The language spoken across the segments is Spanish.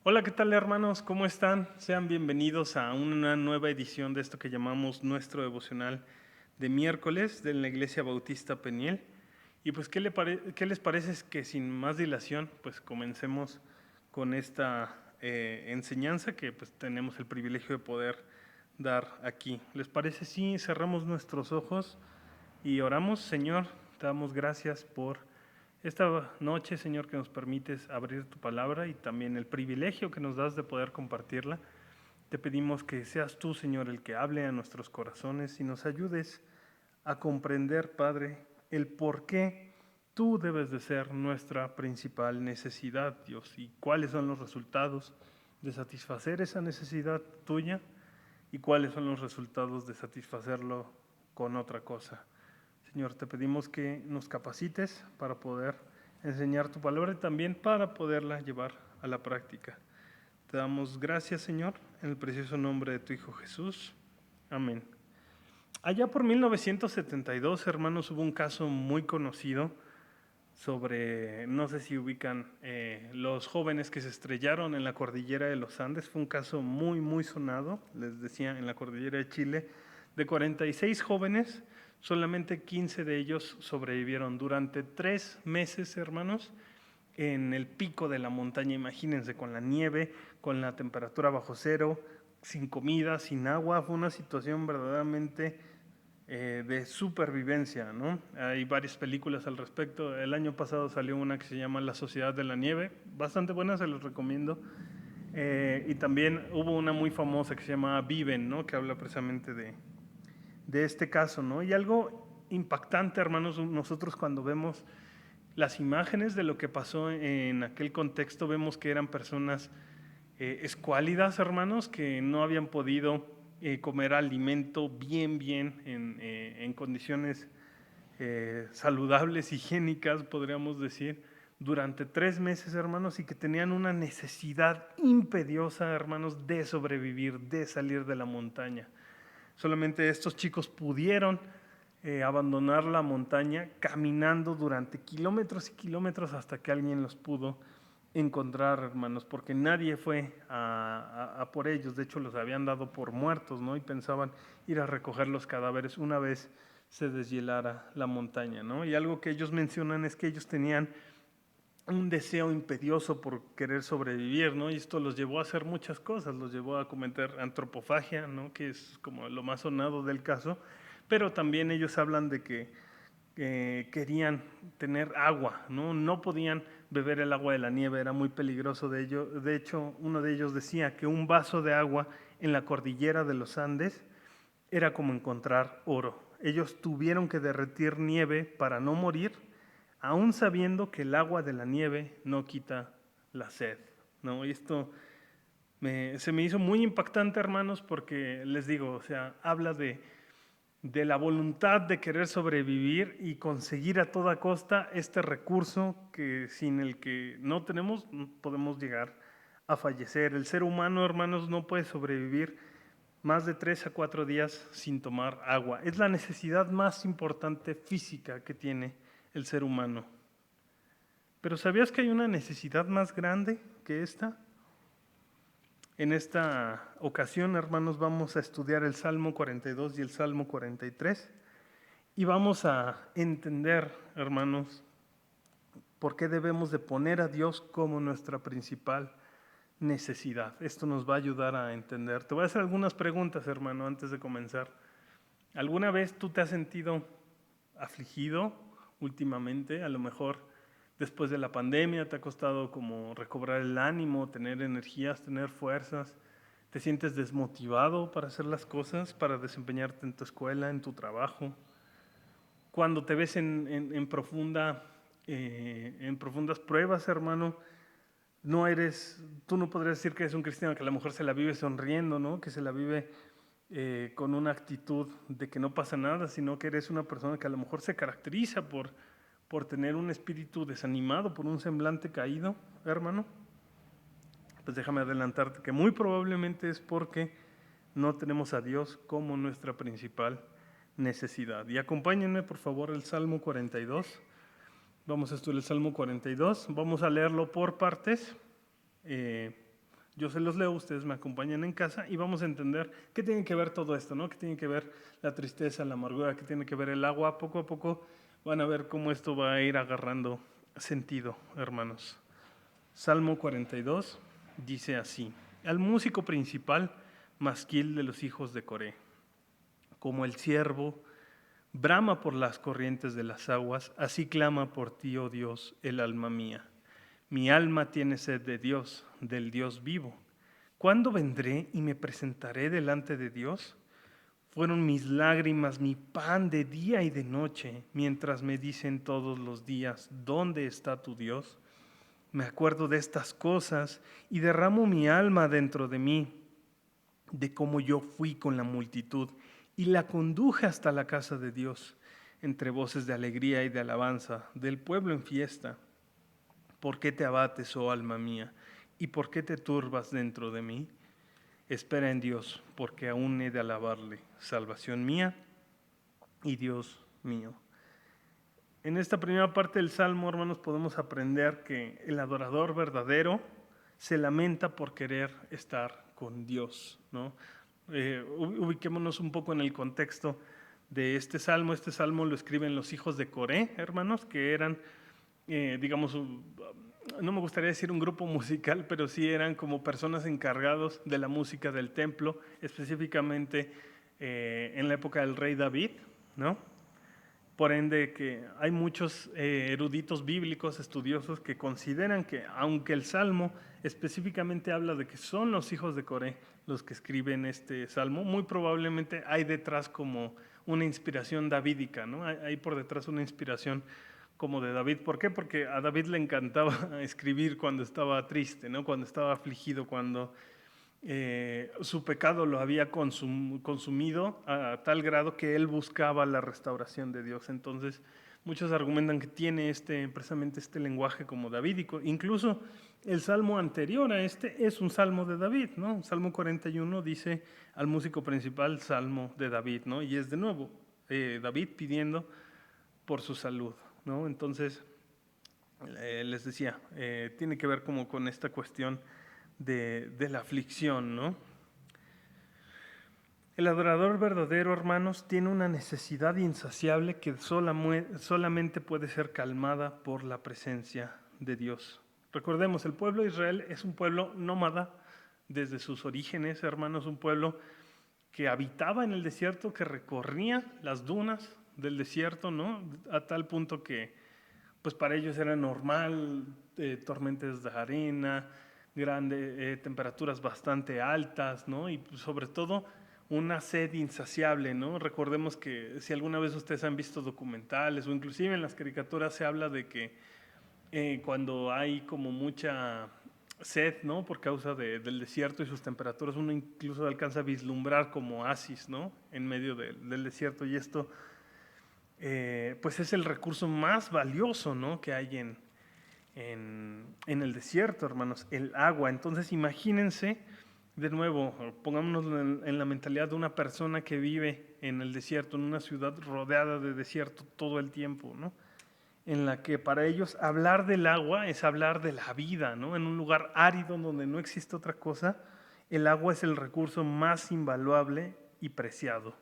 Hola, ¿qué tal hermanos? ¿Cómo están? Sean bienvenidos a una nueva edición de esto que llamamos nuestro devocional de miércoles de la Iglesia Bautista Peniel. Y pues, ¿qué les parece que sin más dilación, pues comencemos con esta enseñanza que pues tenemos el privilegio de poder dar aquí? ¿Les parece si cerramos nuestros ojos y oramos? Señor, te damos gracias por esta noche, Señor, que nos permites abrir tu palabra y también el privilegio que nos das de poder compartirla. Te pedimos que seas tú, Señor, el que hable a nuestros corazones y nos ayudes a comprender, Padre, el por qué tú debes de ser nuestra principal necesidad, Dios, y cuáles son los resultados de satisfacer esa necesidad tuya y cuáles son los resultados de satisfacerlo con otra cosa. Señor, te pedimos que nos capacites para poder enseñar tu palabra y también para poderla llevar a la práctica. Te damos gracias, Señor, en el precioso nombre de tu Hijo Jesús. Amén. Allá por 1972, hermanos, hubo un caso muy conocido sobre, no sé si ubican, los jóvenes que se estrellaron en la cordillera de los Andes. Fue un caso muy sonado, les decía, en la cordillera de Chile. De 46 jóvenes, solamente 15 de ellos sobrevivieron durante 3 meses, hermanos, en el pico de la montaña. Imagínense, con la nieve, con la temperatura bajo cero, sin comida, sin agua. Fue una situación verdaderamente de supervivencia, ¿no? Hay varias películas al respecto. El año pasado salió una que se llama La Sociedad de la Nieve, bastante buena, se los recomiendo. Y también hubo una muy famosa que se llama Viven, ¿no? Que habla precisamente de este caso, ¿no? Y algo impactante, hermanos, nosotros cuando vemos las imágenes de lo que pasó en aquel contexto, vemos que eran personas escuálidas, hermanos, que no habían podido comer alimento bien en condiciones saludables, higiénicas, podríamos decir, durante 3 meses, hermanos, y que tenían una necesidad imperiosa, hermanos, de sobrevivir, de salir de la montaña. Solamente estos chicos pudieron abandonar la montaña caminando durante kilómetros y kilómetros hasta que alguien los pudo encontrar, hermanos, porque nadie fue a por ellos. De hecho, los habían dado por muertos, ¿no? Y pensaban ir a recoger los cadáveres una vez se deshielara la montaña, ¿no? Y algo que ellos mencionan es que ellos tenían un deseo imperioso por querer sobrevivir, ¿no? Y esto los llevó a hacer muchas cosas, los llevó a cometer antropofagia, ¿no? Que es como lo más sonado del caso, pero también ellos hablan de que querían tener agua, ¿no? No podían beber el agua de la nieve, era muy peligroso de ello. De hecho, uno de ellos decía que un vaso de agua en la cordillera de los Andes era como encontrar oro. Ellos tuvieron que derretir nieve para no morir, aún sabiendo que el agua de la nieve no quita la sed, ¿no? Y esto se me hizo muy impactante, hermanos, porque les digo, o sea, habla de la voluntad de querer sobrevivir y conseguir a toda costa este recurso que sin el que no podemos llegar a fallecer. El ser humano, hermanos, no puede sobrevivir más de 3 a 4 días sin tomar agua. Es la necesidad más importante física que tiene el ser humano. Pero ¿sabías que hay una necesidad más grande que esta? En esta ocasión, hermanos, vamos a estudiar el Salmo 42 y el Salmo 43 y vamos a entender, hermanos, por qué debemos de poner a Dios como nuestra principal necesidad. Esto nos va a ayudar a entender. Te voy a hacer algunas preguntas, hermano, antes de comenzar. ¿Alguna vez tú te has sentido afligido últimamente? A lo mejor después de la pandemia te ha costado como recobrar el ánimo, tener energías, tener fuerzas. ¿Te sientes desmotivado para hacer las cosas, para desempeñarte en tu escuela, en tu trabajo? Cuando te ves en profundas pruebas, hermano, tú no podrías decir que eres un cristiano que a lo mejor se la vive sonriendo, ¿no? Que se la vive con una actitud de que no pasa nada, sino que eres una persona que a lo mejor se caracteriza por tener un espíritu desanimado, por un semblante caído, hermano. Pues déjame adelantarte que muy probablemente es porque no tenemos a Dios como nuestra principal necesidad. Y acompáñenme por favor al Salmo 42. Vamos a estudiar el Salmo 42. Vamos a leerlo por partes. Yo se los leo, ustedes me acompañan en casa y vamos a entender qué tiene que ver todo esto, ¿no? Qué tiene que ver la tristeza, la amargura, qué tiene que ver el agua. Poco a poco van a ver cómo esto va a ir agarrando sentido, hermanos. Salmo 42 dice así: al músico principal, masquil de los hijos de Coré, como el ciervo brama por las corrientes de las aguas, así clama por ti, oh Dios, el alma mía. Mi alma tiene sed de Dios, del Dios vivo. ¿Cuándo vendré y me presentaré delante de Dios? Fueron mis lágrimas mi pan de día y de noche, mientras me dicen todos los días, ¿dónde está tu Dios? Me acuerdo de estas cosas y derramo mi alma dentro de mí, de cómo yo fui con la multitud y la conduje hasta la casa de Dios, entre voces de alegría y de alabanza, del pueblo en fiesta. ¿Por qué te abates, oh alma mía? ¿Y por qué te turbas dentro de mí? Espera en Dios, porque aún he de alabarle, salvación mía y Dios mío. En esta primera parte del Salmo, hermanos, podemos aprender que el adorador verdadero se lamenta por querer estar con Dios, ¿no? Ubiquémonos un poco en el contexto de este salmo. Este salmo lo escriben los hijos de Coré, hermanos, que eran, digamos, no me gustaría decir un grupo musical, pero sí eran como personas encargados de la música del templo, específicamente en la época del rey David, ¿no? Por ende, que hay muchos eruditos bíblicos, estudiosos, que consideran que, aunque el Salmo específicamente habla de que son los hijos de Coré los que escriben este Salmo, muy probablemente hay detrás como una inspiración davídica, ¿no? Hay por detrás una inspiración como de David. ¿Por qué? Porque a David le encantaba escribir cuando estaba triste, ¿no? Cuando estaba afligido, cuando su pecado lo había consumido a tal grado que él buscaba la restauración de Dios. Entonces, muchos argumentan que tiene precisamente este lenguaje como davídico. Incluso el salmo anterior a este es un salmo de David, ¿no? Salmo 41 dice al músico principal, salmo de David, ¿no? Y es de nuevo David pidiendo por su salud, ¿no? Entonces, les decía, tiene que ver como con esta cuestión de la aflicción, ¿no? El adorador verdadero, hermanos, tiene una necesidad insaciable que solamente puede ser calmada por la presencia de Dios. Recordemos, el pueblo de Israel es un pueblo nómada desde sus orígenes, hermanos, un pueblo que habitaba en el desierto, que recorría las dunas del desierto, ¿no? A tal punto que, pues para ellos era normal tormentas de arena, temperaturas bastante altas, ¿no? Y sobre todo una sed insaciable, ¿no? Recordemos que si alguna vez ustedes han visto documentales o inclusive en las caricaturas se habla de que cuando hay como mucha sed, ¿no? Por causa del desierto y sus temperaturas, uno incluso alcanza a vislumbrar como oasis, ¿no? En medio del desierto, y esto pues es el recurso más valioso, ¿no? Que hay en el desierto, hermanos, el agua. Entonces imagínense, de nuevo, pongámonos en la mentalidad de una persona que vive en el desierto, en una ciudad rodeada de desierto todo el tiempo, ¿no? En la que para ellos hablar del agua es hablar de la vida, ¿no? En un lugar árido donde no existe otra cosa, el agua es el recurso más invaluable y preciado.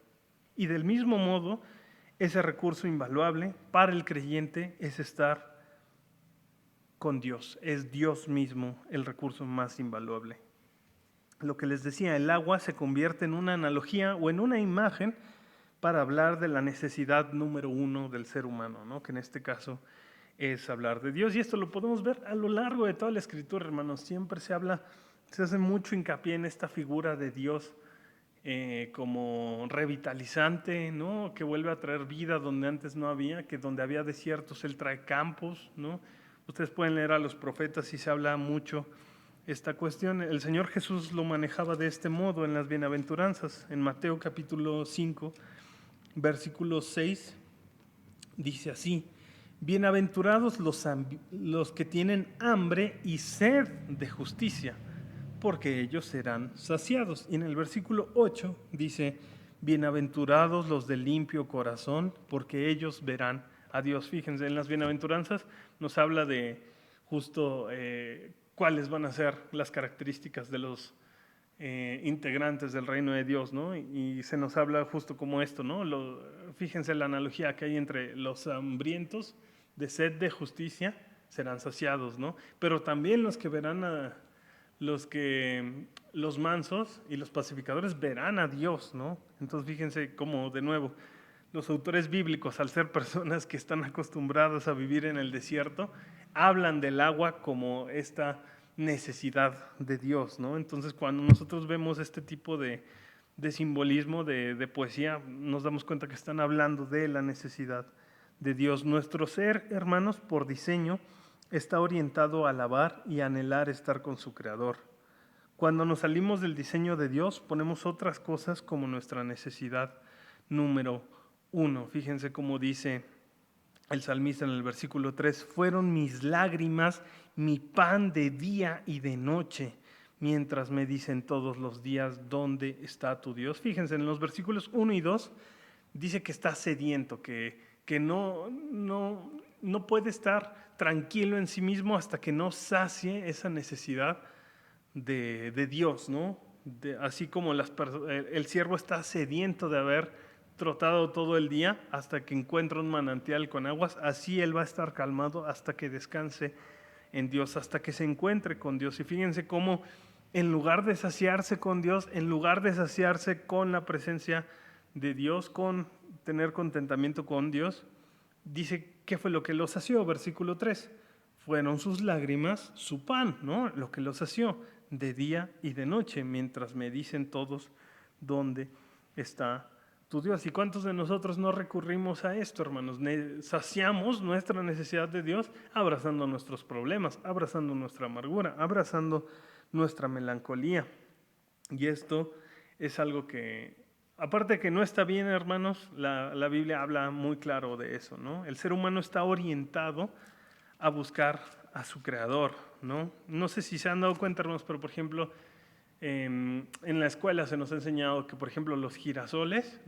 Y del mismo modo, ese recurso invaluable para el creyente es estar con Dios. Es Dios mismo el recurso más invaluable. Lo que les decía, el agua se convierte en una analogía o en una imagen para hablar de la necesidad número uno del ser humano, ¿no? Que en este caso es hablar de Dios. Y esto lo podemos ver a lo largo de toda la Escritura, hermanos. Siempre se hace mucho hincapié en esta figura de Dios como revitalizante, ¿no? Que vuelve a traer vida donde antes no había, que donde había desiertos Él trae campos, ¿no? Ustedes pueden leer a los profetas y se habla mucho esta cuestión. El Señor Jesús lo manejaba de este modo en las bienaventuranzas. En Mateo capítulo 5, versículo 6, dice así: bienaventurados los que tienen hambre y sed de justicia, porque ellos serán saciados. Y en el versículo 8 dice: bienaventurados los de limpio corazón, porque ellos verán a Dios. Fíjense, en las bienaventuranzas nos habla de justo cuáles van a ser las características de los integrantes del reino de Dios, ¿no? Y se nos habla justo como esto, ¿no? Fíjense la analogía que hay entre los hambrientos de sed de justicia serán saciados, ¿no? Pero también los que verán los mansos y los pacificadores verán a Dios, ¿no? Entonces fíjense cómo, de nuevo, los autores bíblicos, al ser personas que están acostumbradas a vivir en el desierto, hablan del agua como esta necesidad de Dios, ¿no? Entonces, cuando nosotros vemos este tipo de simbolismo, de poesía, nos damos cuenta que están hablando de la necesidad de Dios. Nuestro ser, hermanos, por diseño, está orientado a alabar y anhelar estar con su Creador. Cuando nos salimos del diseño de Dios, ponemos otras cosas como nuestra necesidad número 1. Fíjense cómo dice el salmista en el versículo 3, fueron mis lágrimas mi pan de día y de noche, mientras me dicen todos los días, ¿dónde está tu Dios? Fíjense, en los versículos 1 y 2 dice que está sediento, que no puede estar tranquilo en sí mismo hasta que no sacie esa necesidad de Dios, ¿no? Así como el siervo está sediento de haber trotado todo el día hasta que encuentra un manantial con aguas, así él va a estar calmado hasta que descanse en Dios, hasta que se encuentre con Dios. Y fíjense cómo en lugar de saciarse con Dios, en lugar de saciarse con la presencia de Dios, con tener contentamiento con Dios, dice qué fue lo que lo sació, versículo 3. Fueron sus lágrimas, su pan, ¿no? Lo que lo sació de día y de noche, mientras me dicen todos dónde está tu Dios. ¿Y cuántos de nosotros no recurrimos a esto, hermanos? Saciamos nuestra necesidad de Dios abrazando nuestros problemas, abrazando nuestra amargura, abrazando nuestra melancolía. Y esto es algo que, aparte de que no está bien, hermanos, la Biblia habla muy claro de eso, ¿no? El ser humano está orientado a buscar a su Creador, ¿no? No sé si se han dado cuenta, hermanos, pero por ejemplo, en la escuela se nos ha enseñado que, por ejemplo, los girasoles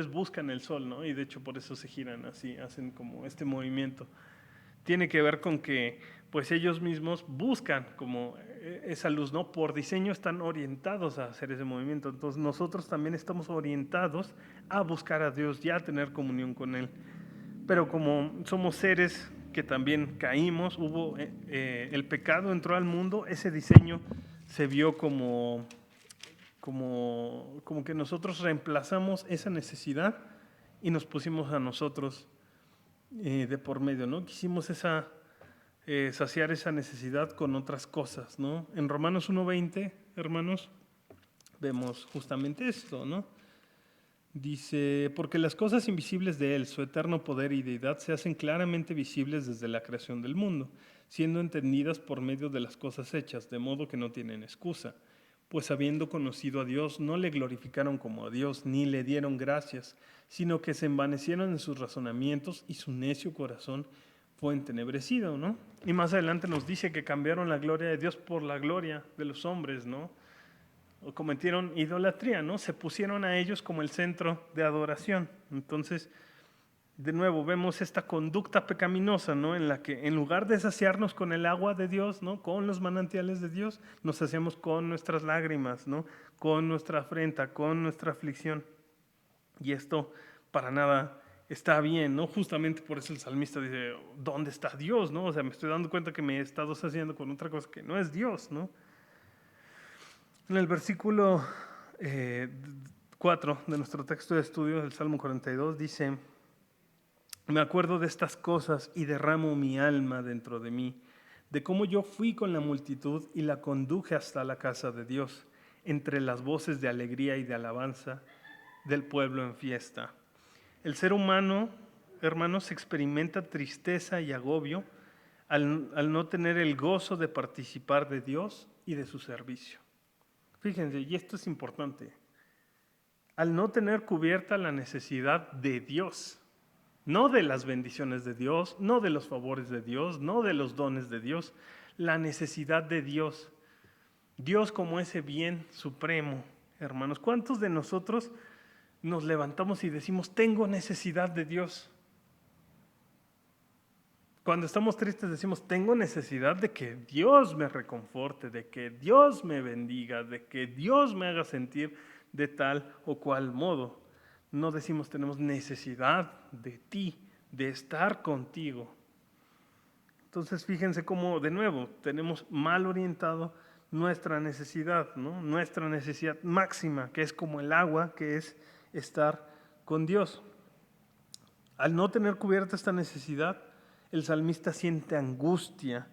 buscan el sol, ¿no? Y de hecho por eso se giran así, hacen como este movimiento. Tiene que ver con que, pues ellos mismos buscan como esa luz, ¿no? Por diseño están orientados a hacer ese movimiento. Entonces nosotros también estamos orientados a buscar a Dios y a tener comunión con Él. Pero como somos seres que también caímos, el pecado entró al mundo, ese diseño se vio como que nosotros reemplazamos esa necesidad y nos pusimos a nosotros de por medio, ¿no? Quisimos saciar esa necesidad con otras cosas, ¿no? En Romanos 1:20, hermanos, vemos justamente esto, ¿no? Dice, porque las cosas invisibles de Él, su eterno poder y deidad, se hacen claramente visibles desde la creación del mundo, siendo entendidas por medio de las cosas hechas, de modo que no tienen excusa. Pues habiendo conocido a Dios, no le glorificaron como a Dios, ni le dieron gracias, sino que se envanecieron en sus razonamientos y su necio corazón fue entenebrecido, ¿no? Y más adelante nos dice que cambiaron la gloria de Dios por la gloria de los hombres, ¿no? O cometieron idolatría, ¿no? Se pusieron a ellos como el centro de adoración. Entonces, de nuevo, vemos esta conducta pecaminosa, ¿no? En la que en lugar de saciarnos con el agua de Dios, ¿no? Con los manantiales de Dios, nos saciamos con nuestras lágrimas, ¿no? Con nuestra afrenta, con nuestra aflicción. Y esto para nada está bien, ¿no? Justamente por eso el salmista dice, ¿dónde está Dios, no? O sea, me estoy dando cuenta que me he estado saciando con otra cosa que no es Dios, ¿no? En el versículo 4 de nuestro texto de estudio, del Salmo 42, dice, me acuerdo de estas cosas y derramo mi alma dentro de mí, de cómo yo fui con la multitud y la conduje hasta la casa de Dios, entre las voces de alegría y de alabanza del pueblo en fiesta. El ser humano, hermanos, experimenta tristeza y agobio al no tener el gozo de participar de Dios y de su servicio. Fíjense, y esto es importante, al no tener cubierta la necesidad de Dios, no de las bendiciones de Dios, no de los favores de Dios, no de los dones de Dios, la necesidad de Dios. Dios como ese bien supremo, hermanos. ¿Cuántos de nosotros nos levantamos y decimos, tengo necesidad de Dios? Cuando estamos tristes decimos, tengo necesidad de que Dios me reconforte, de que Dios me bendiga, de que Dios me haga sentir de tal o cual modo. No decimos, tenemos necesidad de ti, de estar contigo. Entonces fíjense cómo de nuevo tenemos mal orientado nuestra necesidad, ¿no? Nuestra necesidad máxima, que es como el agua, que es estar con Dios. Al no tener cubierta esta necesidad, el salmista siente angustia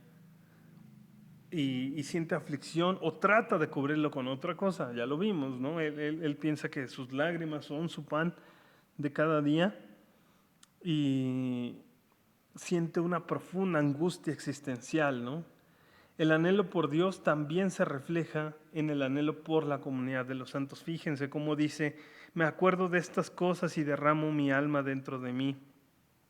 y siente aflicción o trata de cubrirlo con otra cosa, ya lo vimos, ¿no? Él piensa que sus lágrimas son su pan de cada día y siente una profunda angustia existencial, ¿no? El anhelo por Dios también se refleja en el anhelo por la comunidad de los santos. Fíjense cómo dice, me acuerdo de estas cosas y derramo mi alma dentro de mí,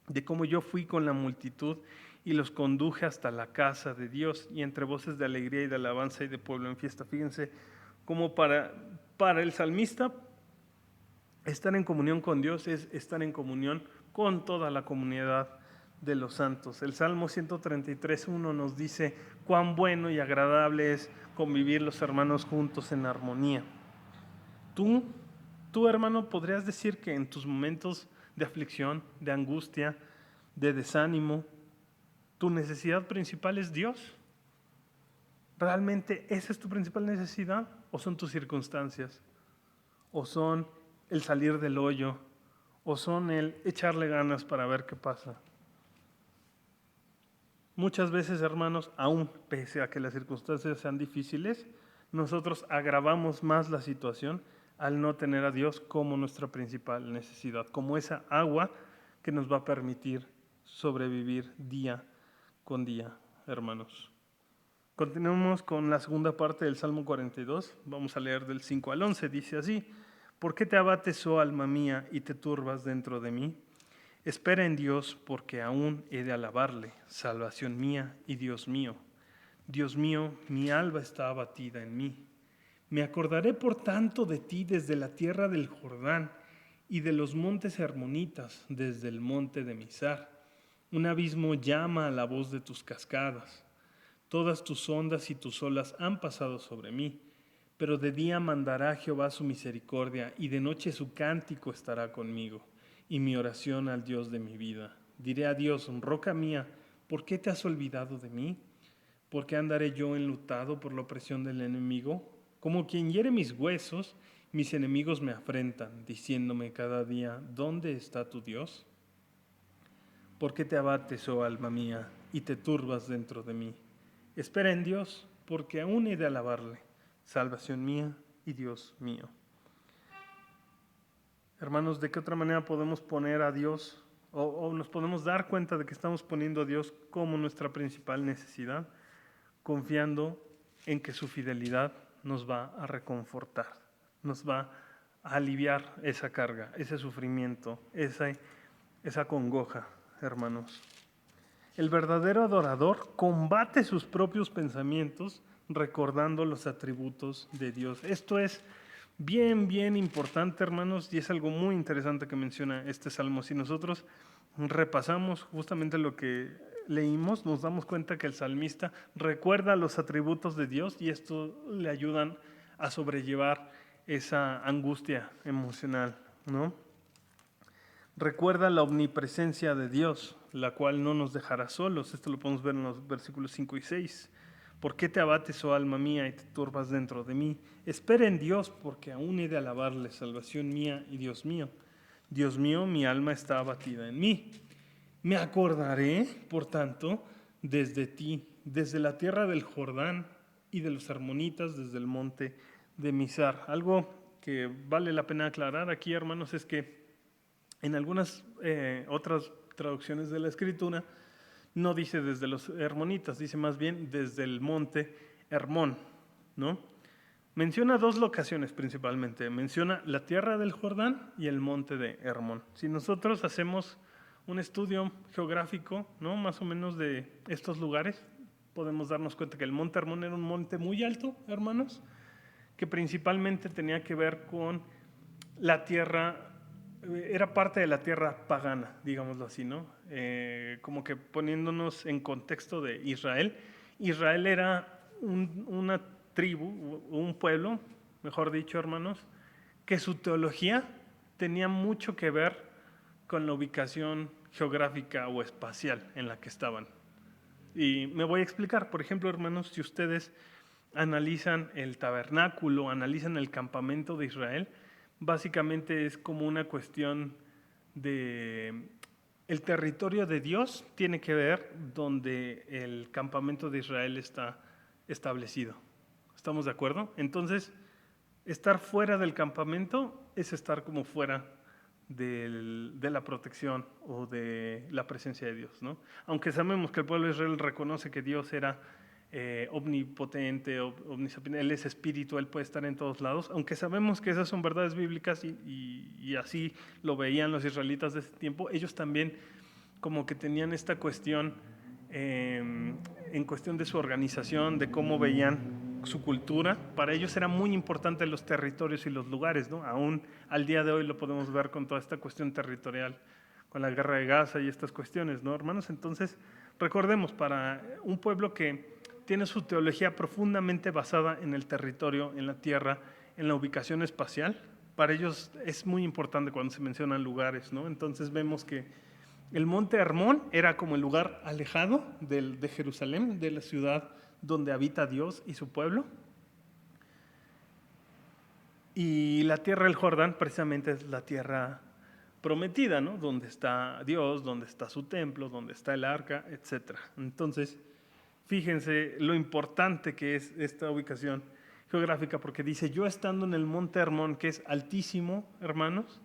de cómo yo fui con la multitud y los conduje hasta la casa de Dios y entre voces de alegría y de alabanza y de pueblo en fiesta. Fíjense cómo para el salmista estar en comunión con Dios es estar en comunión con toda la comunidad de los santos. El Salmo 133:1 nos dice cuán bueno y agradable es convivir los hermanos juntos en armonía. Tú hermano, podrías decir que en tus momentos de aflicción, de angustia, de desánimo, tu necesidad principal es Dios. ¿Realmente esa es tu principal necesidad? ¿O son tus circunstancias? ¿O son el salir del hoyo? ¿O son el echarle ganas para ver qué pasa? Muchas veces, hermanos, aún pese a que las circunstancias sean difíciles, nosotros agravamos más la situación al no tener a Dios como nuestra principal necesidad, como esa agua que nos va a permitir sobrevivir día con día, hermanos. Continuamos con la segunda parte del Salmo 42. Vamos a leer del 5 al 11. Dice así: ¿Por qué te abates, oh alma mía, y te turbas dentro de mí? Espera en Dios, porque aún he de alabarle, salvación mía y Dios mío. Dios mío, mi alma está abatida en mí. Me acordaré por tanto de ti desde la tierra del Jordán y de los montes hermonitas, desde el monte de Mizar. Un abismo llama a la voz de tus cascadas. Todas tus ondas y tus olas han pasado sobre mí, pero de día mandará Jehová su misericordia y de noche su cántico estará conmigo y mi oración al Dios de mi vida. Diré a Dios, roca mía, ¿por qué te has olvidado de mí? ¿Por qué andaré yo enlutado por la opresión del enemigo? Como quien hiere mis huesos, mis enemigos me afrentan, diciéndome cada día, ¿dónde está tu Dios? ¿Por qué te abates, oh alma mía, y te turbas dentro de mí? Espera en Dios, porque aún he de alabarle, salvación mía y Dios mío. Hermanos, ¿de qué otra manera podemos poner a Dios o nos podemos dar cuenta de que estamos poniendo a Dios como nuestra principal necesidad? Confiando en que su fidelidad nos va a reconfortar, nos va a aliviar esa carga, ese sufrimiento, esa congoja, hermanos. El verdadero adorador combate sus propios pensamientos recordando los atributos de Dios. Esto es bien importante, hermanos, y es algo muy interesante que menciona este salmo. Si nosotros repasamos justamente lo que leímos, nos damos cuenta que el salmista recuerda los atributos de Dios y esto le ayudan a sobrellevar esa angustia emocional, ¿no? Recuerda la omnipresencia de Dios, la cual no nos dejará solos. Esto lo podemos ver en los versículos 5 y 6. ¿Por qué te abates, oh alma mía, y te turbas dentro de mí? Espera en Dios, porque aún he de alabarle, salvación mía y Dios mío. Dios mío, mi alma está abatida en mí. Me acordaré, por tanto, desde ti, desde la tierra del Jordán y de los hermonitas, desde el monte de Mizar. Algo que vale la pena aclarar aquí, hermanos, es que en algunas otras traducciones de la Escritura no dice desde los hermonitas, dice más bien desde el monte Hermón, ¿no? Menciona dos locaciones principalmente, menciona la tierra del Jordán y el monte de Hermón. Si nosotros hacemos un estudio geográfico, ¿no? Más o menos de estos lugares, podemos darnos cuenta que el monte Hermón era un monte muy alto, hermanos, que principalmente tenía que ver con la tierra era parte de la tierra pagana, digámoslo así, ¿no? Como que poniéndonos en contexto de Israel. Israel era una tribu, un pueblo, mejor dicho, hermanos, que su teología tenía mucho que ver con la ubicación geográfica o espacial en la que estaban. Y me voy a explicar, por ejemplo, hermanos, si ustedes analizan el tabernáculo, analizan el campamento de Israel, básicamente es como una cuestión de... El territorio de Dios tiene que ver donde el campamento de Israel está establecido. ¿Estamos de acuerdo? Entonces, estar fuera del campamento es estar como fuera de la protección o de la presencia de Dios, ¿no? Aunque sabemos que el pueblo de Israel reconoce que Dios era omnipotente, omnisapiente, Él es espíritu, Él puede estar en todos lados, aunque sabemos que esas son verdades bíblicas y así lo veían los israelitas de ese tiempo, ellos también como que tenían esta cuestión en cuestión de su organización, de cómo veían su cultura. Para ellos era muy importante los territorios y los lugares, ¿no? Aún al día de hoy lo podemos ver con toda esta cuestión territorial, con la guerra de Gaza y estas cuestiones, ¿no, hermanos? Entonces, recordemos, para un pueblo que tiene su teología profundamente basada en el territorio, en la tierra, en la ubicación espacial, para ellos es muy importante cuando se mencionan lugares, ¿no? Entonces vemos que el monte Hermón era como el lugar alejado de Jerusalén, de la ciudad donde habita Dios y su pueblo. Y la tierra del Jordán precisamente es la tierra prometida, ¿no? Donde está Dios, donde está su templo, donde está el arca, etc. Entonces, fíjense lo importante que es esta ubicación geográfica, porque dice, yo estando en el monte Hermón, que es altísimo, hermanos,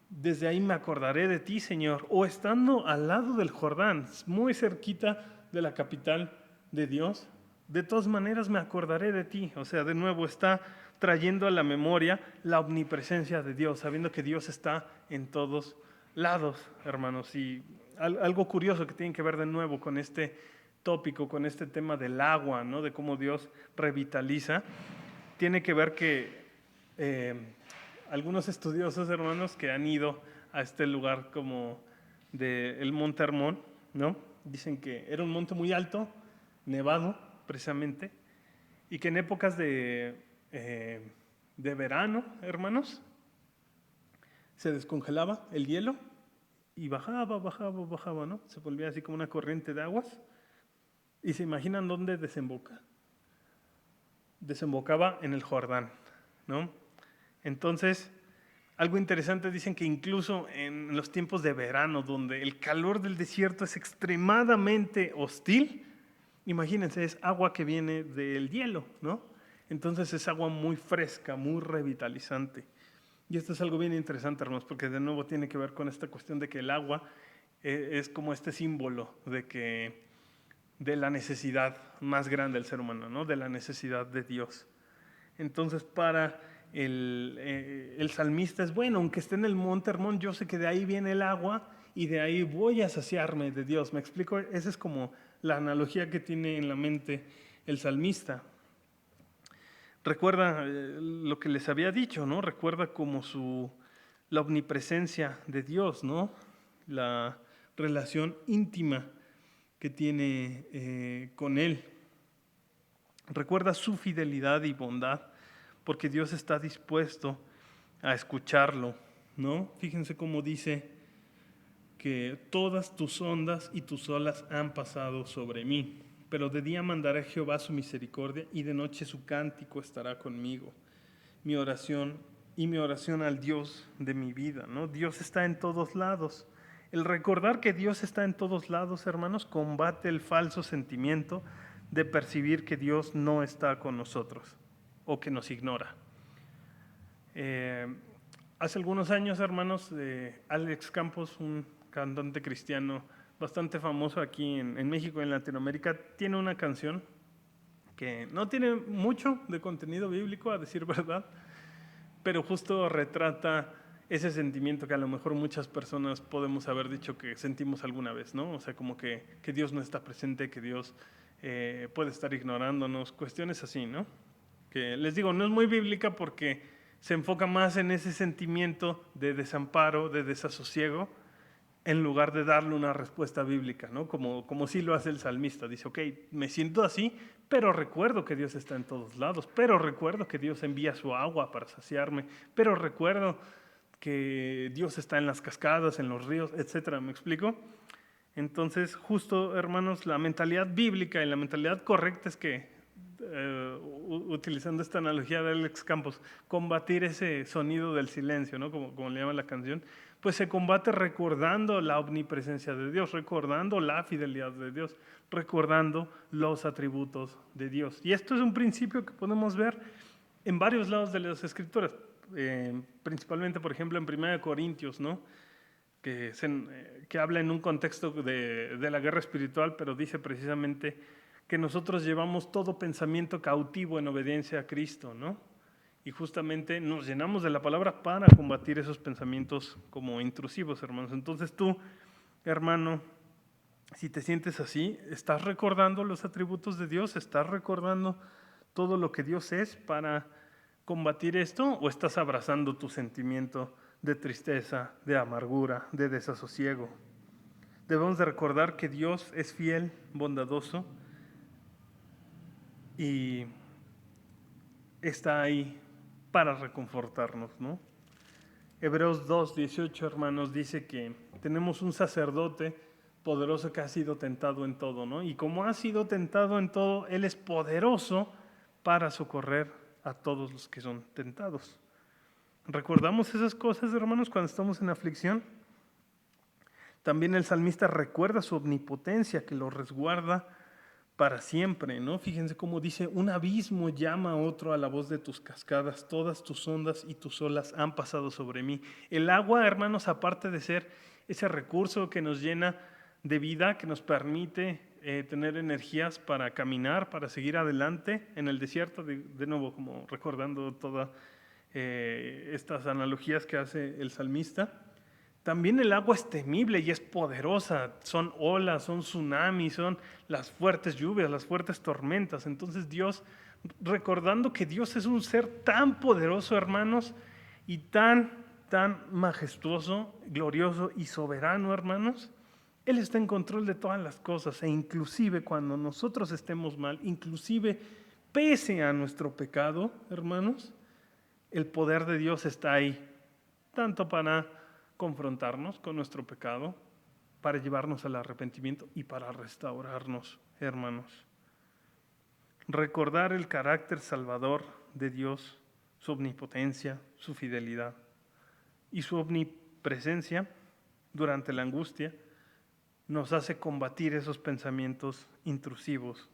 desde ahí me acordaré de ti, Señor. O estando al lado del Jordán, muy cerquita de la capital de Dios, de todas maneras me acordaré de ti. O sea, de nuevo está trayendo a la memoria la omnipresencia de Dios, sabiendo que Dios está en todos lados, hermanos. Y algo curioso que tiene que ver de nuevo con este tópico, con este tema del agua, ¿no? De cómo Dios revitaliza, tiene que ver que algunos estudiosos, hermanos, que han ido a este lugar como del Monte Hermón, ¿no? Dicen que era un monte muy alto, nevado, precisamente, y que en épocas de verano, hermanos, se descongelaba el hielo y bajaba, bajaba, bajaba, ¿no? Se volvía así como una corriente de aguas. Y se imaginan dónde desemboca. Desembocaba en el Jordán, ¿no? Entonces, algo interesante, dicen que incluso en los tiempos de verano, donde el calor del desierto es extremadamente hostil, imagínense, es agua que viene del hielo, ¿no? Entonces es agua muy fresca, muy revitalizante. Y esto es algo bien interesante, hermanos, porque de nuevo tiene que ver con esta cuestión de que el agua es como este símbolo de la necesidad más grande del ser humano, ¿no? De la necesidad de Dios. Entonces, para el salmista es, bueno, aunque esté en el monte Hermón, yo sé que de ahí viene el agua y de ahí voy a saciarme de Dios. ¿Me explico? Esa es como la analogía que tiene en la mente el salmista. Recuerda lo que les había dicho, ¿no? Recuerda como la omnipresencia de Dios, ¿no? La relación íntima que tiene con Él. Recuerda su fidelidad y bondad, porque Dios está dispuesto a escucharlo, ¿no? Fíjense cómo dice que todas tus ondas y tus olas han pasado sobre mí, pero de día mandará Jehová su misericordia y de noche su cántico estará conmigo. Mi oración al Dios de mi vida, ¿no? Dios está en todos lados. El recordar que Dios está en todos lados, hermanos, combate el falso sentimiento de percibir que Dios no está con nosotros o que nos ignora. Hace algunos años, hermanos, Alex Campos, un cantante cristiano bastante famoso aquí en México y en Latinoamérica, tiene una canción que no tiene mucho de contenido bíblico, a decir verdad, pero justo retrata ese sentimiento que a lo mejor muchas personas podemos haber dicho que sentimos alguna vez, ¿no? O sea, como que Dios no está presente, que Dios puede estar ignorándonos, cuestiones así, ¿no? Que les digo, no es muy bíblica porque se enfoca más en ese sentimiento de desamparo, de desasosiego, en lugar de darle una respuesta bíblica, ¿no? Como sí lo hace el salmista. Dice, ok, me siento así, pero recuerdo que Dios está en todos lados, pero recuerdo que Dios envía su agua para saciarme, pero recuerdo que Dios está en las cascadas, en los ríos, etcétera. ¿Me explico? Entonces, justo, hermanos, la mentalidad bíblica y la mentalidad correcta es que, utilizando esta analogía de Alex Campos, combatir ese sonido del silencio, ¿no? Como le llama la canción, pues se combate recordando la omnipresencia de Dios, recordando la fidelidad de Dios, recordando los atributos de Dios. Y esto es un principio que podemos ver en varios lados de las Escrituras, principalmente, por ejemplo, en 1 Corintios, ¿no? Que habla en un contexto de la guerra espiritual, pero dice precisamente que nosotros llevamos todo pensamiento cautivo en obediencia a Cristo, ¿no? Y justamente nos llenamos de la palabra para combatir esos pensamientos como intrusivos, hermanos. Entonces tú, hermano, si te sientes así, ¿estás recordando los atributos de Dios? ¿Estás recordando todo lo que Dios es para combatir esto? ¿O estás abrazando tu sentimiento de tristeza, de amargura, de desasosiego? Debemos de recordar que Dios es fiel, bondadoso y está ahí para reconfortarnos, ¿no? Hebreos 2:18, hermanos, dice que tenemos un sacerdote poderoso que ha sido tentado en todo, ¿no? Y como ha sido tentado en todo, Él es poderoso para socorrer a todos los que son tentados. ¿Recordamos esas cosas, hermanos, cuando estamos en aflicción? También el salmista recuerda su omnipotencia que lo resguarda para siempre, ¿no? Fíjense cómo dice, un abismo llama a otro a la voz de tus cascadas, todas tus ondas y tus olas han pasado sobre mí. El agua, hermanos, aparte de ser ese recurso que nos llena de vida, que nos permite tener energías para caminar, para seguir adelante en el desierto, de nuevo, como recordando todas estas analogías que hace el salmista. También el agua es temible y es poderosa. Son olas, son tsunamis, son las fuertes lluvias, las fuertes tormentas. Entonces Dios, recordando que Dios es un ser tan poderoso, hermanos, y tan majestuoso, glorioso y soberano, hermanos, Él está en control de todas las cosas. E inclusive cuando nosotros estemos mal, inclusive pese a nuestro pecado, hermanos, el poder de Dios está ahí, tanto para confrontarnos con nuestro pecado, para llevarnos al arrepentimiento y para restaurarnos, hermanos. Recordar el carácter salvador de Dios, su omnipotencia, su fidelidad y su omnipresencia durante la angustia nos hace combatir esos pensamientos intrusivos,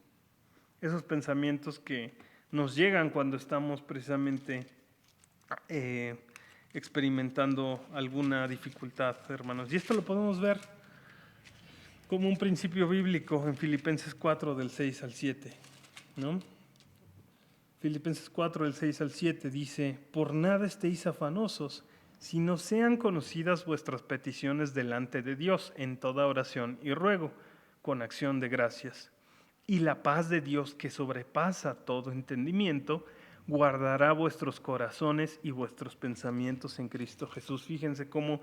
esos pensamientos que nos llegan cuando estamos precisamente experimentando alguna dificultad, hermanos. Y esto lo podemos ver como un principio bíblico en Filipenses 4, del 6 al 7, ¿no? Filipenses 4, del 6 al 7 dice, por nada estéis afanosos, sino sean conocidas vuestras peticiones delante de Dios en toda oración y ruego, con acción de gracias. Y la paz de Dios, que sobrepasa todo entendimiento, guardará vuestros corazones y vuestros pensamientos en Cristo Jesús. Fíjense cómo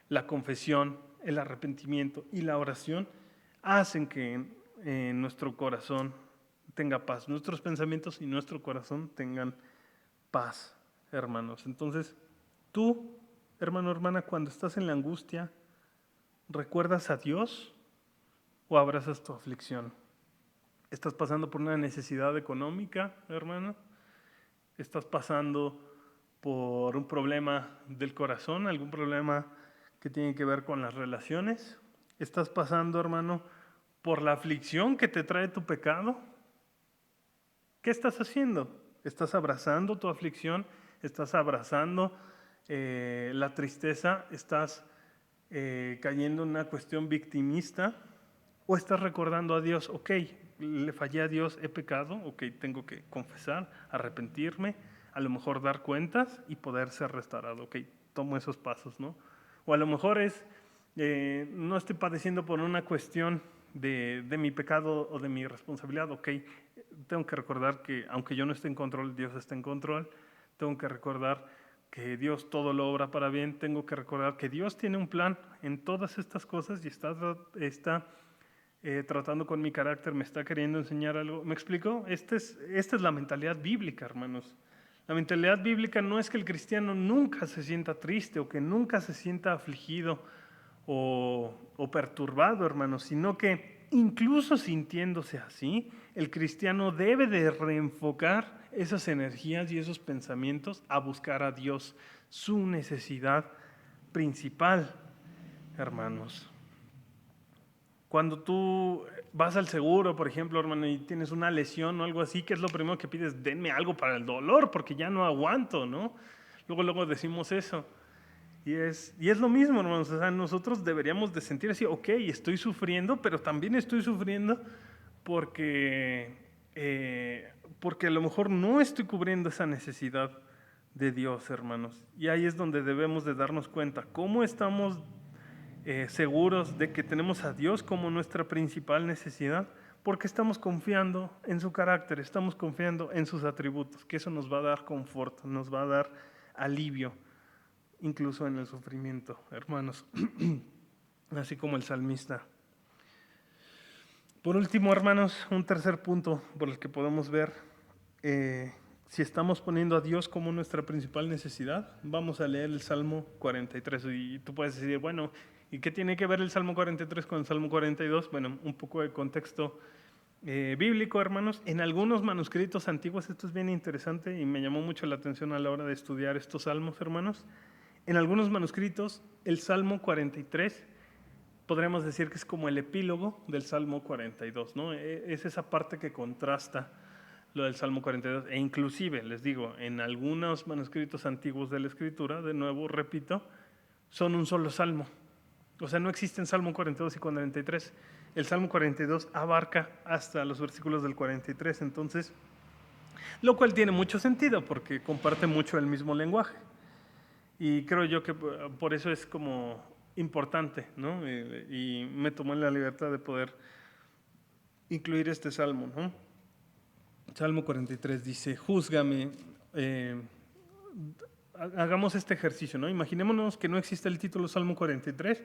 la confesión, el arrepentimiento y la oración hacen que nuestro corazón tenga paz, nuestros pensamientos y nuestro corazón tengan paz, hermanos. Entonces, tú, hermano, hermana, cuando estás en la angustia, ¿recuerdas a Dios o abrazas tu aflicción? ¿Estás pasando por una necesidad económica, hermano? ¿Estás pasando por un problema del corazón, algún problema que tiene que ver con las relaciones? ¿Estás pasando, hermano, por la aflicción que te trae tu pecado? ¿Qué estás haciendo? ¿Estás abrazando tu aflicción? ¿Estás abrazando la tristeza? ¿Estás cayendo en una cuestión victimista? ¿O estás recordando a Dios, ok, le fallé a Dios, he pecado, ok, tengo que confesar, arrepentirme, a lo mejor dar cuentas y poder ser restaurado, ok, tomo esos pasos, ¿no? O a lo mejor no estoy padeciendo por una cuestión de mi pecado o de mi responsabilidad, ok, tengo que recordar que aunque yo no esté en control, Dios está en control, tengo que recordar que Dios todo lo obra para bien, tengo que recordar que Dios tiene un plan en todas estas cosas y está tratando con mi carácter, me está queriendo enseñar algo. ¿Me explico? Esta es la mentalidad bíblica, hermanos. La mentalidad bíblica no es que el cristiano nunca se sienta triste o que nunca se sienta afligido o perturbado, hermanos, sino que incluso sintiéndose así, el cristiano debe de reenfocar esas energías y esos pensamientos a buscar a Dios, su necesidad principal, hermanos. Cuando tú vas al seguro, por ejemplo, hermano, y tienes una lesión o algo así, ¿qué es lo primero que pides? Denme algo para el dolor, porque ya no aguanto, ¿no? Luego decimos eso. Y es lo mismo, hermanos. O sea, nosotros deberíamos de sentir así, ok, estoy sufriendo, pero también estoy sufriendo porque, porque a lo mejor no estoy cubriendo esa necesidad de Dios, hermanos. Y ahí es donde debemos de darnos cuenta cómo estamos seguros de que tenemos a Dios como nuestra principal necesidad, porque estamos confiando en su carácter, estamos confiando en sus atributos, que eso nos va a dar confort, nos va a dar alivio, incluso en el sufrimiento, hermanos, así como el salmista. Por último, hermanos, un tercer punto por el que podemos ver si estamos poniendo a Dios como nuestra principal necesidad. Vamos a leer el Salmo 43 y tú puedes decir, bueno, ¿y qué tiene que ver el Salmo 43 con el Salmo 42? Bueno, un poco de contexto bíblico, hermanos. En algunos manuscritos antiguos, esto es bien interesante y me llamó mucho la atención a la hora de estudiar estos salmos, hermanos. En algunos manuscritos, el Salmo 43 podríamos decir que es como el epílogo del Salmo 42, ¿no? Es esa parte que contrasta lo del Salmo 42, e inclusive, les digo, en algunos manuscritos antiguos de la Escritura, de nuevo, repito, son un solo salmo. O sea, no existen Salmo 42 y 43. El Salmo 42 abarca hasta los versículos del 43, entonces, lo cual tiene mucho sentido porque comparte mucho el mismo lenguaje. Y creo yo que por eso es como importante, ¿no? Y me tomé la libertad de poder incluir este salmo, ¿no? Salmo 43 dice, júzgame, hagamos este ejercicio, ¿no? Imaginémonos que no existe el título Salmo 43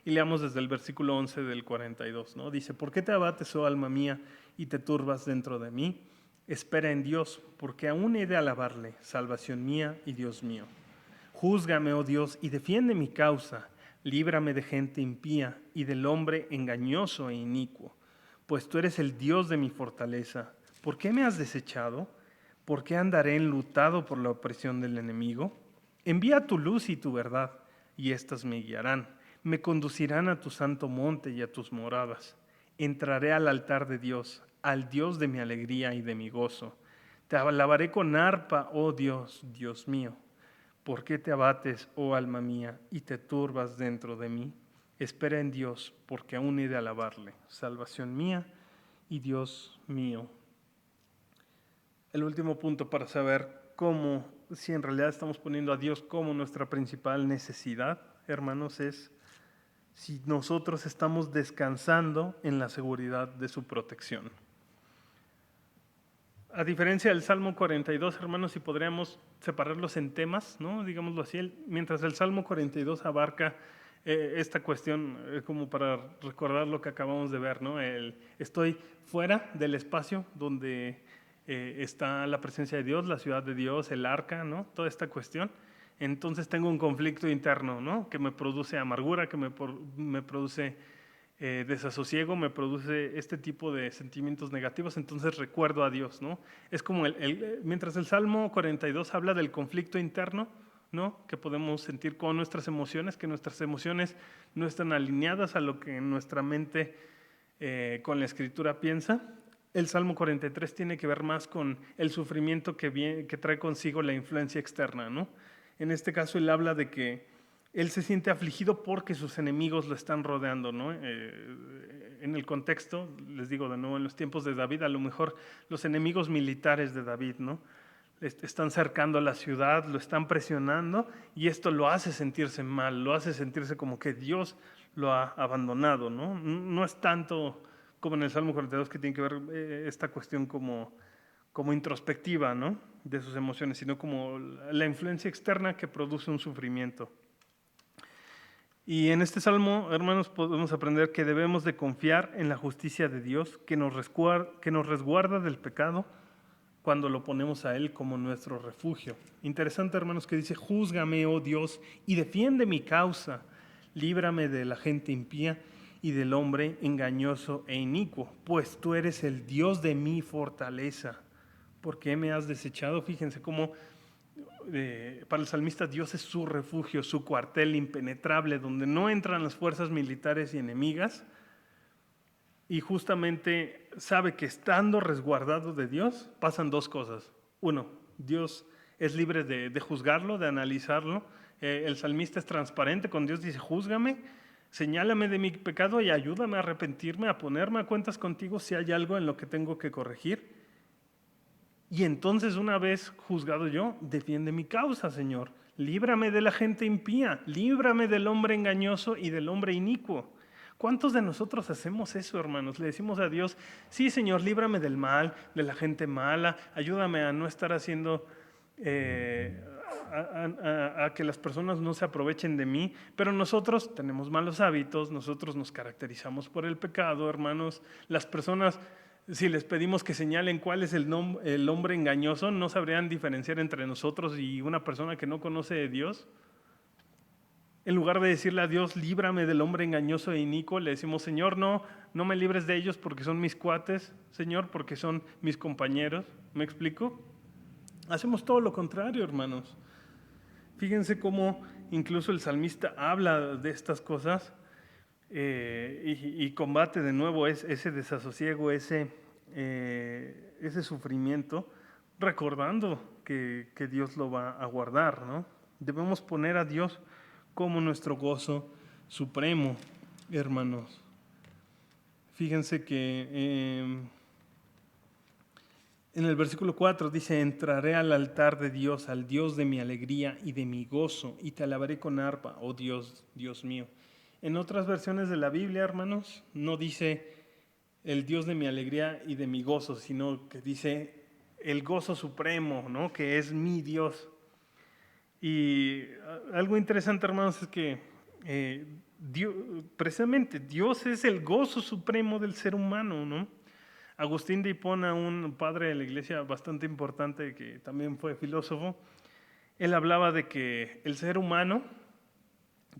y leamos desde el versículo 11 del 42, ¿no? Dice, ¿por qué te abates, oh alma mía, y te turbas dentro de mí? Espera en Dios, porque aún he de alabarle, salvación mía y Dios mío. Júzgame, oh Dios, y defiende mi causa. Líbrame de gente impía y del hombre engañoso e inicuo. Pues tú eres el Dios de mi fortaleza. ¿Por qué me has desechado? ¿Por qué andaré enlutado por la opresión del enemigo? Envía tu luz y tu verdad, y éstas me guiarán. Me conducirán a tu santo monte y a tus moradas. Entraré al altar de Dios, al Dios de mi alegría y de mi gozo. Te alabaré con arpa, oh Dios, Dios mío. ¿Por qué te abates, oh alma mía, y te turbas dentro de mí? Espera en Dios, porque aún he de alabarle, salvación mía y Dios mío. El último punto para saber cómo, si en realidad estamos poniendo a Dios como nuestra principal necesidad, hermanos, es si nosotros estamos descansando en la seguridad de su protección. A diferencia del Salmo 42, hermanos, si podríamos separarlos en temas, ¿no? Digámoslo así, mientras el Salmo 42 abarca esta cuestión, como para recordar lo que acabamos de ver, ¿no? Estoy fuera del espacio donde está la presencia de Dios, la ciudad de Dios, el arca, ¿no? Toda esta cuestión. Entonces tengo un conflicto interno, ¿no? Que me produce amargura, que me produce desasosiego, me produce este tipo de sentimientos negativos, entonces recuerdo a Dios, ¿no? Es como mientras el Salmo 42 habla del conflicto interno, ¿no? Que podemos sentir con nuestras emociones, que nuestras emociones no están alineadas a lo que nuestra mente con la Escritura piensa. El Salmo 43 tiene que ver más con el sufrimiento que trae consigo la influencia externa, ¿no? En este caso él habla de que él se siente afligido porque sus enemigos lo están rodeando, ¿no? En el contexto, les digo de nuevo, en los tiempos de David, a lo mejor los enemigos militares de David, ¿no? Están cercando a la ciudad, lo están presionando y esto lo hace sentirse mal, lo hace sentirse como que Dios lo ha abandonado, ¿no? No es tanto como en el Salmo 42 que tiene que ver esta cuestión como introspectiva, ¿no? de sus emociones, sino como la influencia externa que produce un sufrimiento. Y en este salmo, hermanos, podemos aprender que debemos de confiar en la justicia de Dios, que nos resguarda del pecado cuando lo ponemos a Él como nuestro refugio. Interesante, hermanos, que dice: júzgame, oh Dios, y defiende mi causa. Líbrame de la gente impía y del hombre engañoso e inicuo, pues tú eres el Dios de mi fortaleza. ¿Por qué me has desechado? Fíjense cómo para el salmista Dios es su refugio, su cuartel impenetrable, donde no entran las fuerzas militares y enemigas. Y justamente sabe que estando resguardado de Dios, pasan dos cosas. Uno, Dios es libre de juzgarlo, de analizarlo. El salmista es transparente con Dios, dice: júzgame, señálame de mi pecado y ayúdame a arrepentirme, a ponerme a cuentas contigo si hay algo en lo que tengo que corregir. Y entonces, una vez juzgado yo, defiende mi causa, Señor. Líbrame de la gente impía, líbrame del hombre engañoso y del hombre inicuo. ¿Cuántos de nosotros hacemos eso, hermanos? Le decimos a Dios: sí, Señor, líbrame del mal, de la gente mala, ayúdame a no estar haciendo, a que las personas no se aprovechen de mí. Pero nosotros tenemos malos hábitos, nosotros nos caracterizamos por el pecado, hermanos. Las personas, si les pedimos que señalen cuál es el hombre engañoso, no sabrían diferenciar entre nosotros y una persona que no conoce de Dios. En lugar de decirle a Dios: líbrame del hombre engañoso e inicuo, le decimos: Señor, no me libres de ellos porque son mis cuates, Señor, porque son mis compañeros. ¿Me explico? Hacemos todo lo contrario, hermanos. Fíjense cómo incluso el salmista habla de estas cosas y combate de nuevo ese desasosiego, ese sufrimiento, recordando que Dios lo va a guardar, ¿no? Debemos poner a Dios como nuestro gozo supremo, hermanos. Fíjense que en el versículo 4 dice: entraré al altar de Dios, al Dios de mi alegría y de mi gozo, y te alabaré con arpa, oh Dios, Dios mío. En otras versiones de la Biblia, hermanos, no dice el Dios de mi alegría y de mi gozo, sino que dice el gozo supremo, ¿no? Que es mi Dios. Y algo interesante, hermanos, es que precisamente Dios es el gozo supremo del ser humano, ¿no? Agustín de Hipona, un padre de la iglesia bastante importante que también fue filósofo, él hablaba de que el ser humano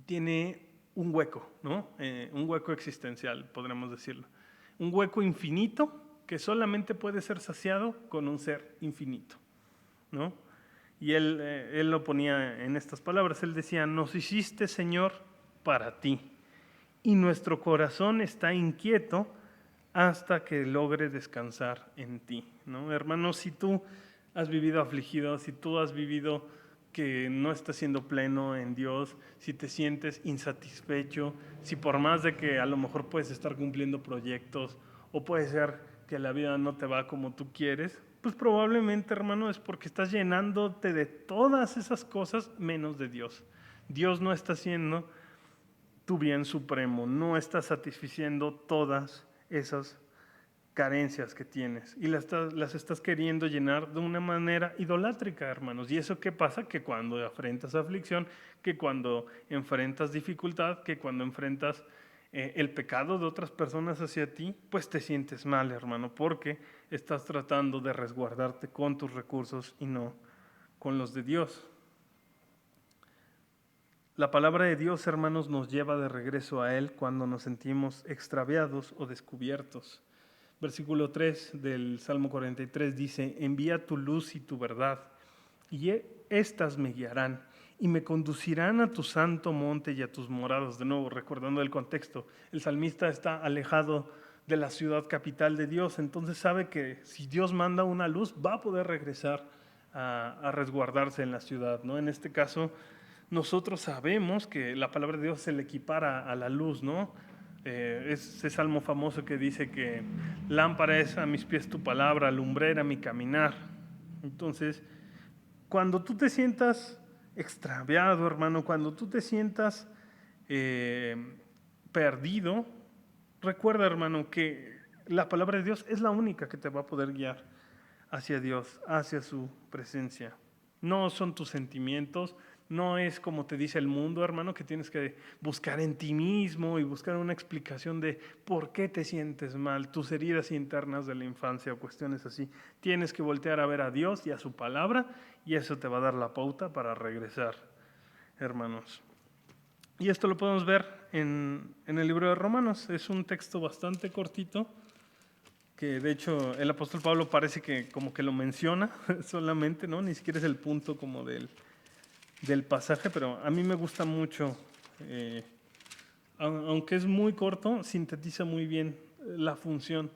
tiene un hueco, ¿no? Un hueco existencial, podríamos decirlo. Un hueco infinito que solamente puede ser saciado con un ser infinito, ¿no? Y él lo ponía en estas palabras. Él decía: nos hiciste, Señor, para ti, y nuestro corazón está inquieto hasta que logre descansar en ti, ¿no? Hermanos, si tú has vivido afligido, si tú has vivido que no estás siendo pleno en Dios, si te sientes insatisfecho, si por más de que a lo mejor puedes estar cumpliendo proyectos o puede ser que la vida no te va como tú quieres, pues probablemente, hermano, es porque estás llenándote de todas esas cosas menos de Dios. Dios no está haciendo tu bien supremo, no está satisfaciendo todas esas carencias que tienes y las estás queriendo llenar de una manera idolátrica, hermanos. ¿Y eso qué pasa? Que cuando enfrentas aflicción, que cuando enfrentas dificultad, que cuando enfrentas el pecado de otras personas hacia ti, pues te sientes mal, hermano, porque estás tratando de resguardarte con tus recursos y no con los de Dios. La palabra de Dios, hermanos, nos lleva de regreso a Él cuando nos sentimos extraviados o descubiertos. Versículo 3 del Salmo 43 dice: envía tu luz y tu verdad, y éstas me guiarán y me conducirán a tu santo monte y a tus morados. De nuevo, recordando el contexto, el salmista está alejado de la ciudad capital de Dios, entonces sabe que si Dios manda una luz, va a poder regresar a resguardarse en la ciudad, ¿no? En este caso, nosotros sabemos que la palabra de Dios se le equipara a la luz, ¿no? Ese salmo famoso que dice que lámpara es a mis pies tu palabra, lumbrera mi caminar. Entonces, cuando tú te sientas extraviado, hermano, cuando tú te sientas perdido, recuerda, hermano, que la palabra de Dios es la única que te va a poder guiar hacia Dios, hacia su presencia. No son tus sentimientos, no es como te dice el mundo, hermano, que tienes que buscar en ti mismo y buscar una explicación de por qué te sientes mal, tus heridas internas de la infancia o cuestiones así. Tienes que voltear a ver a Dios y a su palabra y eso te va a dar la pauta para regresar, hermanos. Y esto lo podemos ver en el libro de Romanos. Es un texto bastante cortito, que de hecho el apóstol Pablo parece que como que lo menciona solamente, ¿no? Ni siquiera es el punto como del pasaje, pero a mí me gusta mucho, aunque es muy corto, sintetiza muy bien la función,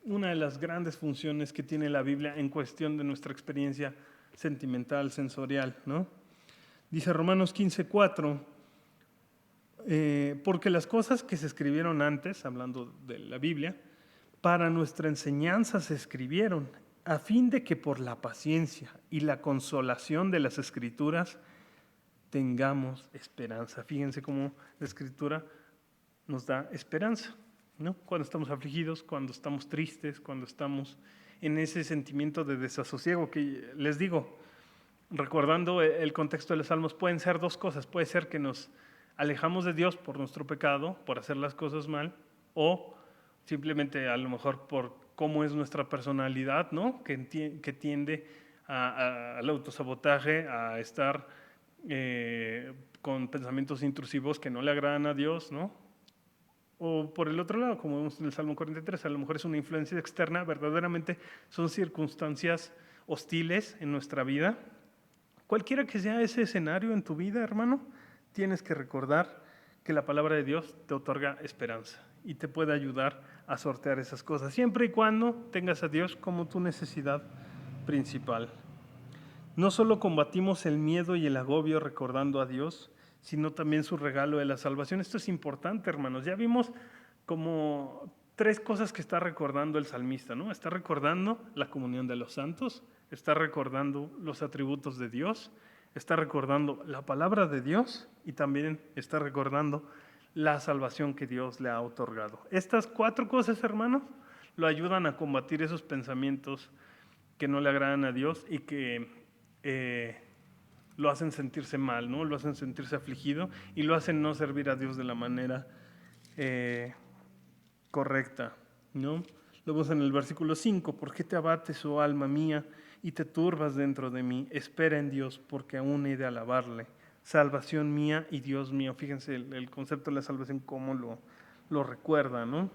una de las grandes funciones que tiene la Biblia en cuestión de nuestra experiencia sentimental, sensorial, ¿no? Dice Romanos 15:4, porque las cosas que se escribieron antes, hablando de la Biblia, para nuestra enseñanza se escribieron, a fin de que por la paciencia y la consolación de las Escrituras tengamos esperanza. Fíjense cómo la Escritura nos da esperanza, ¿no? Cuando estamos afligidos, cuando estamos tristes, cuando estamos en ese sentimiento de desasosiego que les digo, recordando el contexto de los salmos, pueden ser dos cosas. Puede ser que nos alejamos de Dios por nuestro pecado, por hacer las cosas mal, o simplemente a lo mejor por cómo es nuestra personalidad, ¿no? Que tiende al autosabotaje, a estar con pensamientos intrusivos que no le agradan a Dios, ¿no? O por el otro lado, como vemos en el Salmo 43, a lo mejor es una influencia externa, verdaderamente son circunstancias hostiles en nuestra vida. Cualquiera que sea ese escenario en tu vida, hermano, tienes que recordar que la palabra de Dios te otorga esperanza y te puede ayudar a sortear esas cosas, siempre y cuando tengas a Dios como tu necesidad principal. No solo combatimos el miedo y el agobio recordando a Dios, sino también su regalo de la salvación. Esto es importante, hermanos. Ya vimos como tres cosas que está recordando el salmista, ¿no? Está recordando la comunión de los santos, está recordando los atributos de Dios, está recordando la palabra de Dios y también está recordando la salvación que Dios le ha otorgado. Estas cuatro cosas, hermanos, lo ayudan a combatir esos pensamientos que no le agradan a Dios y que lo hacen sentirse mal, ¿no? Lo hacen sentirse afligido y lo hacen no servir a Dios de la manera correcta, ¿no? Lo vemos en el versículo 5, ¿por qué te abates, oh alma mía, y te turbas dentro de mí? Espera en Dios, porque aún he de alabarle. Salvación mía y Dios mío. Fíjense el concepto de la salvación, cómo lo recuerda, ¿no?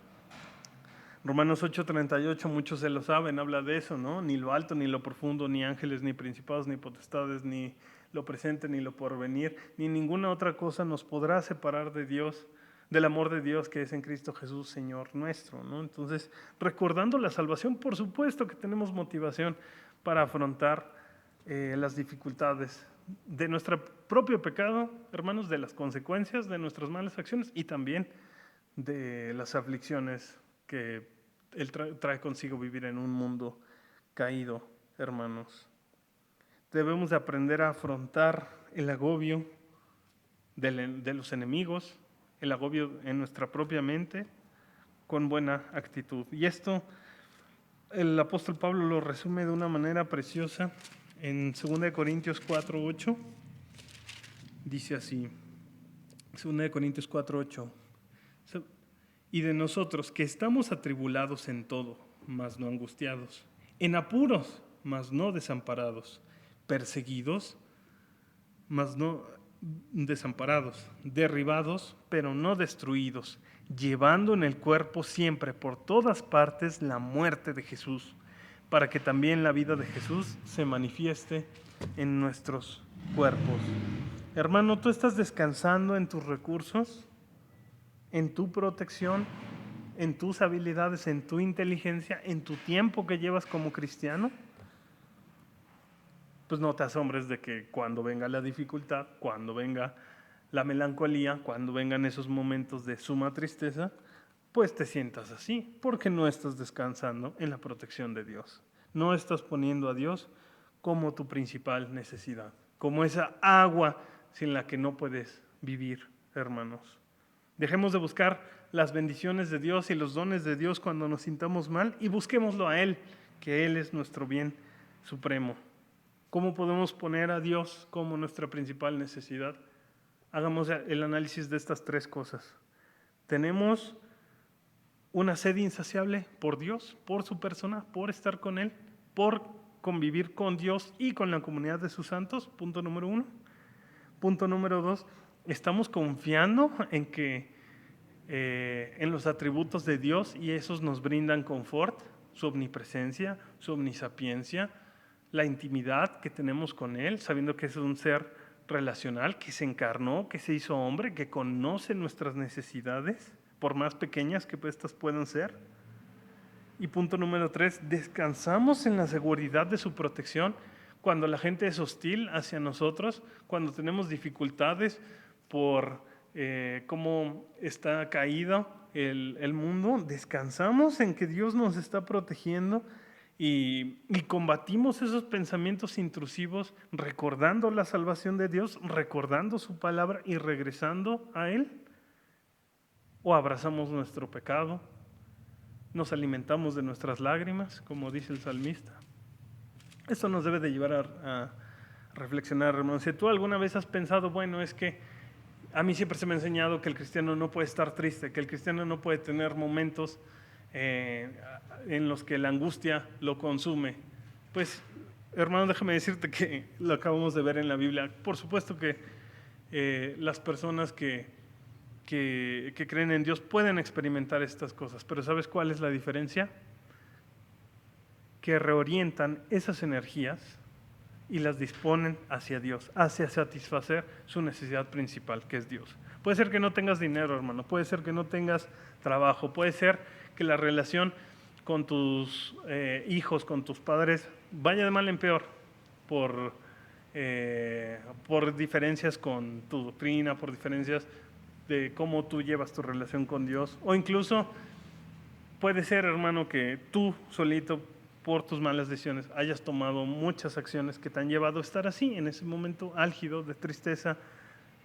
Romanos 8:38, muchos se lo saben, habla de eso, ¿no? Ni lo alto, ni lo profundo, ni ángeles, ni principados, ni potestades, ni lo presente, ni lo porvenir, ni ninguna otra cosa nos podrá separar de Dios, del amor de Dios que es en Cristo Jesús, Señor nuestro, ¿no? Entonces, recordando la salvación, por supuesto que tenemos motivación para afrontar las dificultades de nuestro propio pecado, hermanos, de las consecuencias de nuestras malas acciones y también de las aflicciones que Él trae consigo vivir en un mundo caído, hermanos. Debemos de aprender a afrontar el agobio de los enemigos, el agobio en nuestra propia mente, con buena actitud. Y esto el apóstol Pablo lo resume de una manera preciosa en 2 Corintios 4:8. Dice así, 2 Corintios 4:8. Y de nosotros que estamos atribulados en todo, mas no angustiados, en apuros, mas no desamparados, perseguidos, mas no desamparados, derribados, pero no destruidos, llevando en el cuerpo siempre por todas partes la muerte de Jesús, para que también la vida de Jesús se manifieste en nuestros cuerpos. Hermano, ¿tú estás descansando en tus recursos, en tu protección, en tus habilidades, en tu inteligencia, en tu tiempo que llevas como cristiano? Pues no te asombres de que cuando venga la dificultad, cuando venga la melancolía, cuando vengan esos momentos de suma tristeza, pues te sientas así, porque no estás descansando en la protección de Dios. No estás poniendo a Dios como tu principal necesidad, como esa agua sin la que no puedes vivir, hermanos. Dejemos de buscar las bendiciones de Dios y los dones de Dios cuando nos sintamos mal y busquémoslo a Él, que Él es nuestro bien supremo. ¿Cómo podemos poner a Dios como nuestra principal necesidad? Hagamos el análisis de estas tres cosas. Tenemos una sed insaciable por Dios, por su persona, por estar con Él, por convivir con Dios y con la comunidad de sus santos, punto número 1. Punto número 2, estamos confiando en que en los atributos de Dios y esos nos brindan confort, su omnipresencia, su omnisapiencia, la intimidad que tenemos con Él, sabiendo que es un ser relacional, que se encarnó, que se hizo hombre, que conoce nuestras necesidades, por más pequeñas que estas puedan ser. Y punto número 3, descansamos en la seguridad de su protección cuando la gente es hostil hacia nosotros, cuando tenemos dificultades por cómo está caído el mundo. Descansamos en que Dios nos está protegiendo y combatimos esos pensamientos intrusivos recordando la salvación de Dios, recordando su palabra y regresando a Él. O abrazamos nuestro pecado, nos alimentamos de nuestras lágrimas, como dice el salmista. Esto nos debe de llevar a reflexionar, hermanos. Si tú alguna vez has pensado, bueno, es que a mí siempre se me ha enseñado que el cristiano no puede estar triste, que el cristiano no puede tener momentos en los que la angustia lo consume. Pues, hermano, déjame decirte que lo acabamos de ver en la Biblia. Por supuesto que las personas que creen en Dios pueden experimentar estas cosas, pero ¿sabes cuál es la diferencia? Que reorientan esas energías y las disponen hacia Dios, hacia satisfacer su necesidad principal, que es Dios. Puede ser que no tengas dinero, hermano, puede ser que no tengas trabajo, puede ser que la relación con tus hijos, con tus padres, vaya de mal en peor por diferencias con tu doctrina, por diferencias de cómo tú llevas tu relación con Dios, o incluso puede ser, hermano, que tú solito, por tus malas decisiones, hayas tomado muchas acciones que te han llevado a estar así, en ese momento álgido de tristeza,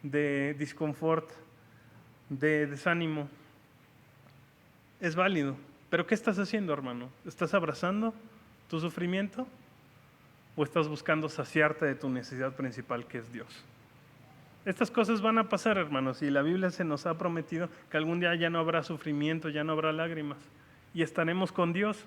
de disconfort, de desánimo. Es válido, pero ¿qué estás haciendo, hermano? ¿Estás abrazando tu sufrimiento o estás buscando saciarte de tu necesidad principal, que es Dios? Estas cosas van a pasar, hermanos, y la Biblia se nos ha prometido que algún día ya no habrá sufrimiento, ya no habrá lágrimas, y estaremos con Dios.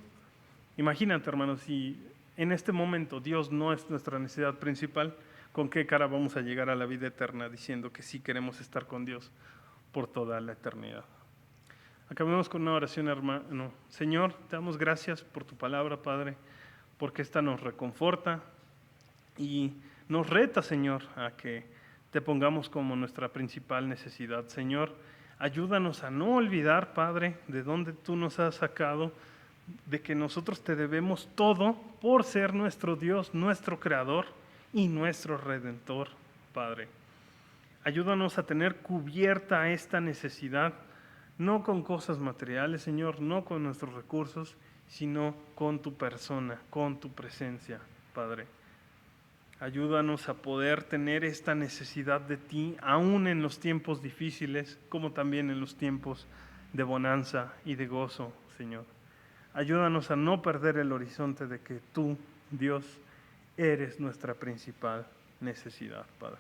Imagínate, hermanos, si en este momento Dios no es nuestra necesidad principal, ¿con qué cara vamos a llegar a la vida eterna diciendo que sí queremos estar con Dios por toda la eternidad? Acabemos con una oración, hermano. Señor, te damos gracias por tu palabra, Padre, porque esta nos reconforta y nos reta, Señor, a que te pongamos como nuestra principal necesidad. Señor, ayúdanos a no olvidar, Padre, de dónde tú nos has sacado, de que nosotros te debemos todo por ser nuestro Dios, nuestro Creador y nuestro Redentor, Padre. Ayúdanos a tener cubierta esta necesidad, no con cosas materiales, Señor, no con nuestros recursos, sino con tu persona, con tu presencia, Padre. Ayúdanos a poder tener esta necesidad de ti, aún en los tiempos difíciles, como también en los tiempos de bonanza y de gozo, Señor. Ayúdanos a no perder el horizonte de que tú, Dios, eres nuestra principal necesidad, Padre.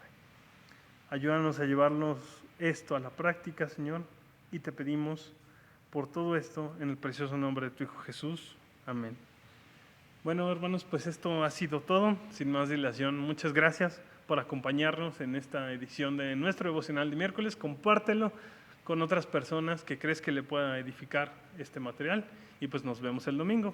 Ayúdanos a llevarnos esto a la práctica, Señor, y te pedimos por todo esto en el precioso nombre de tu Hijo Jesús. Amén. Bueno, hermanos, pues esto ha sido todo. Sin más dilación, muchas gracias por acompañarnos en esta edición de nuestro devocional de miércoles. Compártelo con otras personas que crees que le pueda edificar este material y pues nos vemos el domingo.